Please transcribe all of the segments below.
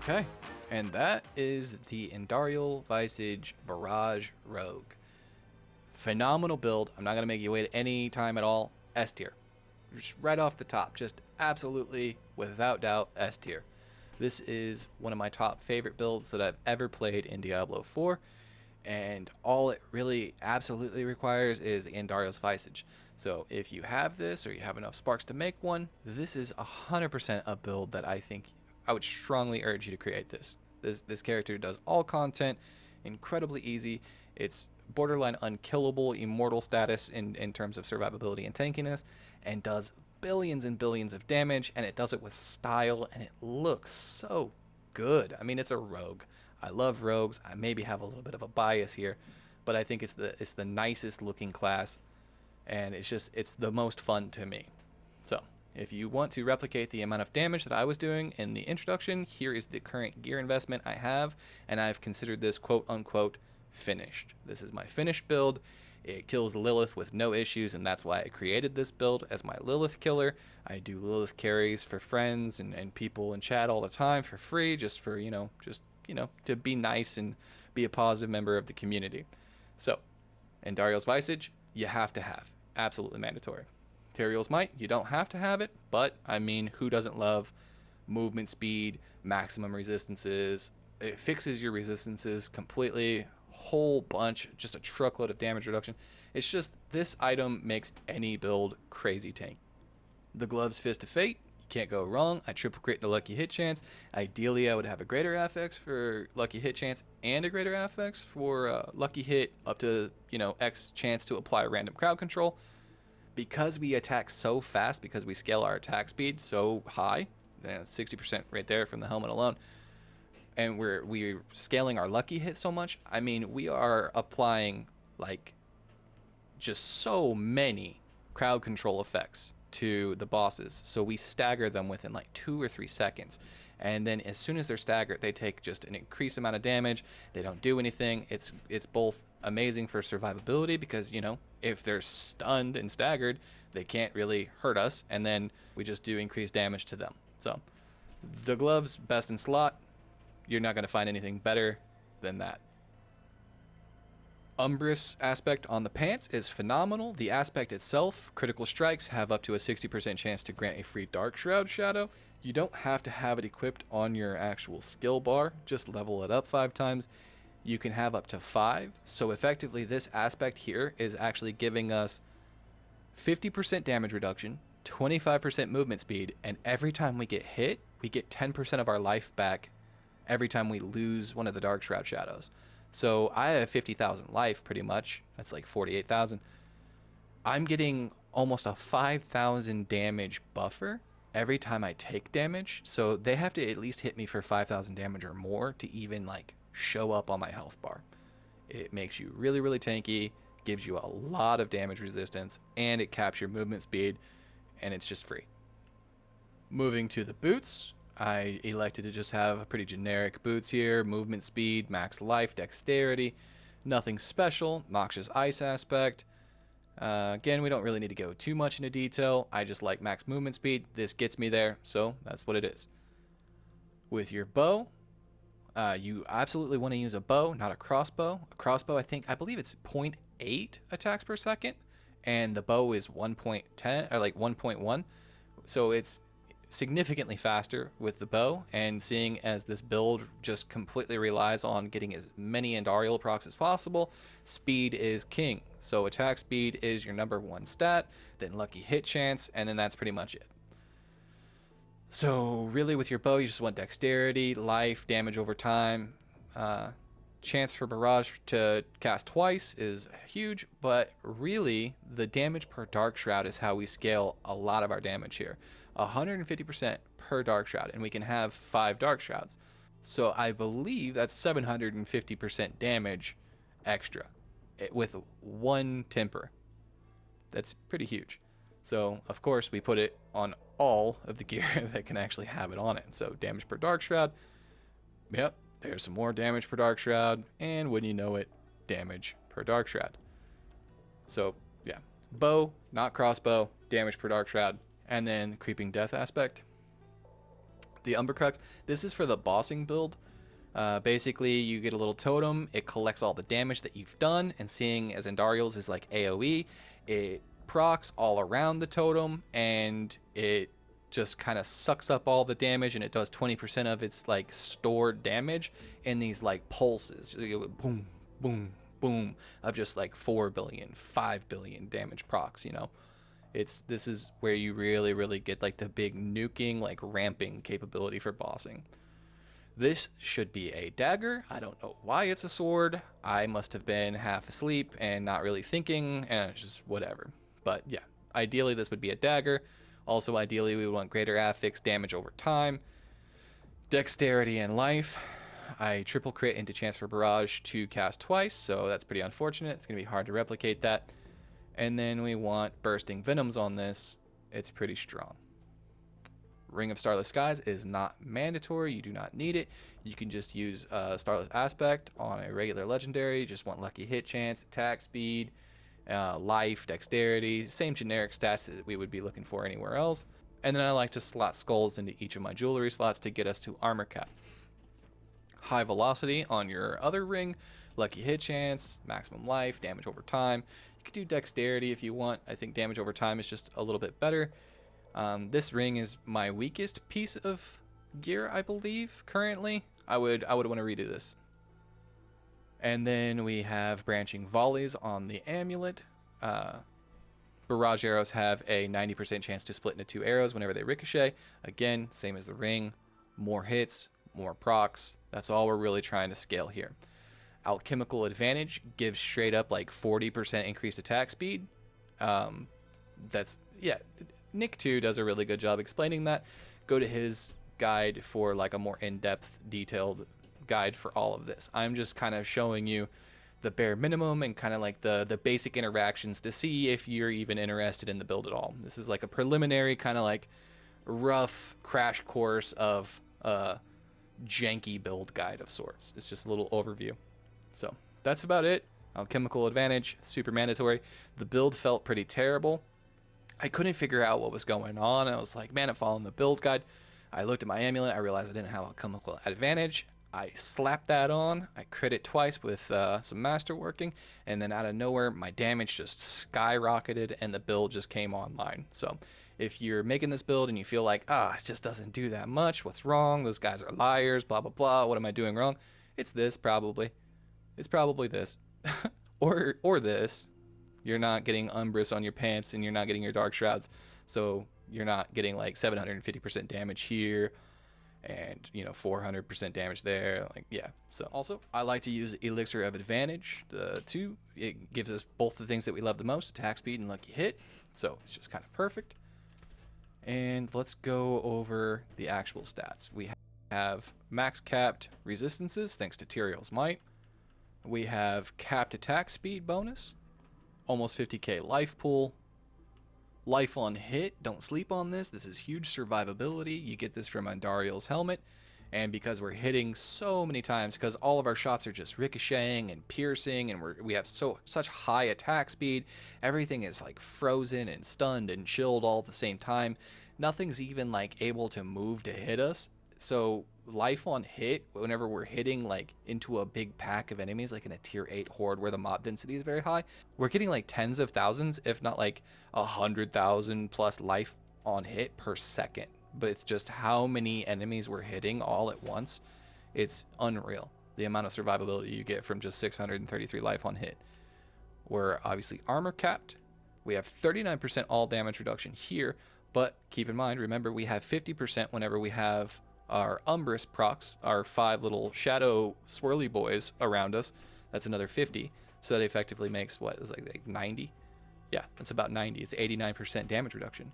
Okay, and that is the Andariel Visage Barrage Rogue. Phenomenal build. I'm not going to make you wait any time at all. S tier. Just right off the top. Just absolutely, without doubt, S tier. This is one of my top favorite builds that I've ever played in Diablo 4. And all it really absolutely requires is Andariel's Visage. So if you have this or you have enough sparks to make one, this is 100% a build that I think I would strongly urge you to create this. This character does all content, incredibly easy. It's borderline unkillable, immortal status in terms of survivability and tankiness, and does billions and billions of damage, and it does it with style, and it looks so good. I mean, it's a rogue. I love rogues. I maybe have a little bit of a bias here, but I think it's the nicest looking class, and it's the most fun to me. So if you want to replicate the amount of damage that I was doing in the introduction, here is the current gear investment I have, and I've considered this quote unquote finished. This is my finished build. It kills Lilith with no issues, and that's why I created this build as my Lilith killer. I do Lilith carries for friends and people in chat all the time for free, just for, to be nice and be a positive member of the community. So, Andariel's Visage, you have to have. Absolutely mandatory. Teriel's Might, you don't have to have it, but, I mean, who doesn't love movement speed, maximum resistances? It fixes your resistances completely, whole bunch, just a truckload of damage reduction. It's just, this item makes any build crazy tank. The Gloves Fist of Fate, you can't go wrong. I triple crit the lucky hit chance. Ideally, I would have a greater affix for lucky hit chance and a greater affix for lucky hit up to, X chance to apply random crowd control. Because we attack so fast, because we scale our attack speed so high, 60% right there from the helmet alone, and we're scaling our lucky hit so much, I mean, we are applying like just so many crowd control effects to the bosses, so we stagger them within like 2 or 3 seconds, and then as soon as they're staggered, they take just an increased amount of damage. They don't do anything. It's both amazing for survivability because, if they're stunned and staggered, they can't really hurt us, and then we just do increased damage to them. So the gloves, best in slot. You're not going to find anything better than that. Umbrous aspect on the pants is phenomenal. The aspect itself, critical strikes have up to a 60% chance to grant a free Dark Shroud shadow. You don't have to have it equipped on your actual skill bar, just level it up 5 times. You can have up to 5, so effectively this aspect here is actually giving us 50% damage reduction, 25% movement speed, and every time we get hit, we get 10% of our life back every time we lose one of the Dark Shroud shadows. So I have 50,000 life pretty much. That's like 48,000. I'm getting almost a 5,000 damage buffer every time I take damage. So they have to at least hit me for 5,000 damage or more to even like show up on my health bar. It makes you really, really tanky, gives you a lot of damage resistance, and it caps your movement speed, and it's just free. Moving to the boots, I elected to just have pretty generic boots here. Movement speed, max life, dexterity, nothing special. Noxious ice aspect. Again, we don't really need to go too much into detail. I just like max movement speed. This gets me there, so that's what it is. With your bow, you absolutely want to use a bow, not a crossbow. A crossbow, I believe it's 0.8 attacks per second, and the bow is 1.10 or like 1.1. So it's significantly faster with the bow, and seeing as this build just completely relies on getting as many Andariel procs as possible, speed is king. So attack speed is your number one stat, then lucky hit chance, and then that's pretty much it. So really with your bow, you just want dexterity, life, damage over time. Uh, Chance for Barrage to cast twice is huge, but really the damage per Dark Shroud is how we scale a lot of our damage here. 150% per Dark Shroud, and we can have 5 Dark Shrouds. So I believe that's 750% damage extra with 1 temper. That's pretty huge. So, of course, we put it on all of the gear that can actually have it on it. So, damage per Dark Shroud. Yep, there's some more damage per Dark Shroud. And wouldn't you know it, damage per Dark Shroud. So, yeah. Bow, not crossbow, damage per Dark Shroud. And then Creeping Death aspect. The Umbercrux. This is for the bossing build. Basically, you get a little totem. It collects all the damage that you've done, and seeing as Andariel's is like AoE, it procs all around the totem, and it just kind of sucks up all the damage, and it does 20% of its like stored damage in these like pulses. You go boom, boom, boom of just like 4 billion, 5 billion damage procs. This is where you really get like the big nuking, like ramping capability for bossing. This should be a dagger. I don't know why it's a sword. I must have been half asleep and not really thinking, and it's just whatever. But yeah, ideally this would be a dagger. Also, ideally we would want greater affix, damage over time, dexterity, and life. I triple crit into chance for barrage to cast twice, so that's pretty unfortunate. It's going to be hard to replicate that. And then we want bursting venoms on this. It's pretty strong. Ring of Starless Skies is not mandatory. You do not need it. You can just use Starless Aspect on a regular legendary. You just want lucky hit chance, attack speed, life, dexterity, same generic stats that we would be looking for anywhere else. And then I like to slot skulls into each of my jewelry slots to get us to armor cap. High velocity on your other ring, lucky hit chance, maximum life, damage over time. You could do dexterity if you want. I think damage over time is just a little bit better. This ring is my weakest piece of gear, I believe, currently. I would want to redo this. And then we have branching volleys on the amulet. Barrage arrows have a 90% chance to split into 2 arrows whenever they ricochet. Again, same as the ring. More hits, more procs. That's all we're really trying to scale here. Alchemical advantage gives straight up like 40% increased attack speed. Yeah, Nick 2 does a really good job explaining that. Go to his guide for like a more in-depth, detailed guide for all of this. I'm just kind of showing you the bare minimum and kind of like the basic interactions to see if you're even interested in the build at all. This is like a preliminary kind of like rough crash course of janky build guide of sorts. It's just a little overview. So that's about it. Alchemical advantage, super mandatory. The build felt pretty terrible. I couldn't figure out what was going on. I was like, man, I'm following the build guide. I looked at my amulet. I realized I didn't have alchemical advantage. I slapped that on. I crit it twice with some masterworking, and then out of nowhere, my damage just skyrocketed, and the build just came online. So if you're making this build and you feel like, it just doesn't do that much, what's wrong? Those guys are liars, blah, blah, blah. What am I doing wrong? It's this, probably. It's probably this. or this. You're not getting Umbris on your pants, and you're not getting your Dark Shrouds, so you're not getting like 750% damage here, and 400% damage there. Like, yeah. So also, I like to use Elixir of Advantage too. It gives us both the things that we love the most: attack speed and lucky hit. So it's just kind of perfect. And let's go over the actual stats. We have max capped resistances thanks to Tyrael's Might. We have capped attack speed bonus, almost 50k life pool. Life on hit, don't sleep on this. This is huge survivability. You get this from Andariel's helmet. And because we're hitting so many times, because all of our shots are just ricocheting and piercing, and we have such high attack speed, everything is like frozen and stunned and chilled all at the same time. Nothing's even like able to move to hit us. So life on hit, whenever we're hitting like into a big pack of enemies, like in a tier 8 horde where the mob density is very high, we're getting like tens of thousands, if not like 100,000 plus life on hit per second but it's just how many enemies we're hitting all at once. It's unreal, the amount of survivability you get from just 633 life on hit. We're obviously armor capped. We have 39% all damage reduction here, but keep in mind, remember, we have 50% whenever we have our Umbrus procs, our 5 little shadow swirly boys around us. That's another 50. So that effectively makes, what, is like 90? Yeah, that's about 90. It's 89% damage reduction.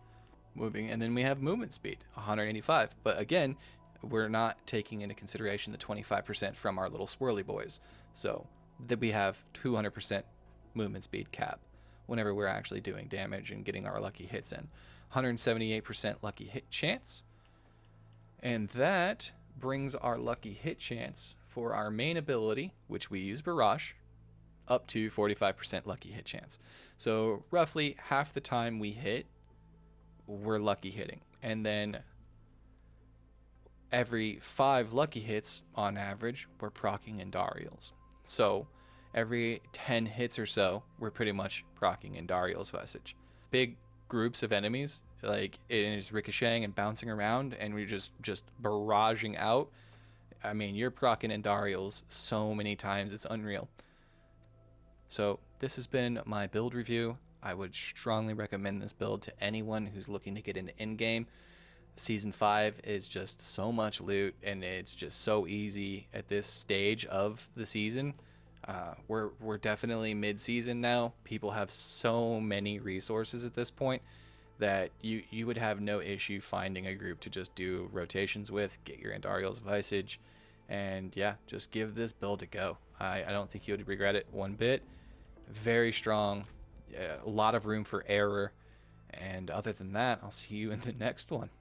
Moving, and then we have movement speed, 185. But again, we're not taking into consideration the 25% from our little swirly boys. So that we have 200% movement speed cap whenever we're actually doing damage and getting our lucky hits in. 178% lucky hit chance. And that brings our lucky hit chance for our main ability, which we use Barrage, up to 45% lucky hit chance. So roughly half the time we hit, we're lucky hitting. And then every 5 lucky hits on average, we're proccing Andariels. So every 10 hits or so, we're pretty much proccing Andariel's Visage. Big groups of enemies, like it is ricocheting and bouncing around, and we're just barraging out. I mean, you're proccing Andariels so many times, it's unreal. So this has been my build review. I would strongly recommend this build to anyone who's looking to get into in-game. Season 5 is just so much loot, and it's just so easy at this stage of the season. We're definitely mid-season now. People have so many resources at this point that you would have no issue finding a group to just do rotations with, get your Andariel's Visage, and yeah, just give this build a go. I don't think you would regret it one bit. Very strong, a lot of room for error, and other than that, I'll see you in the next one.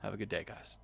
Have a good day, guys.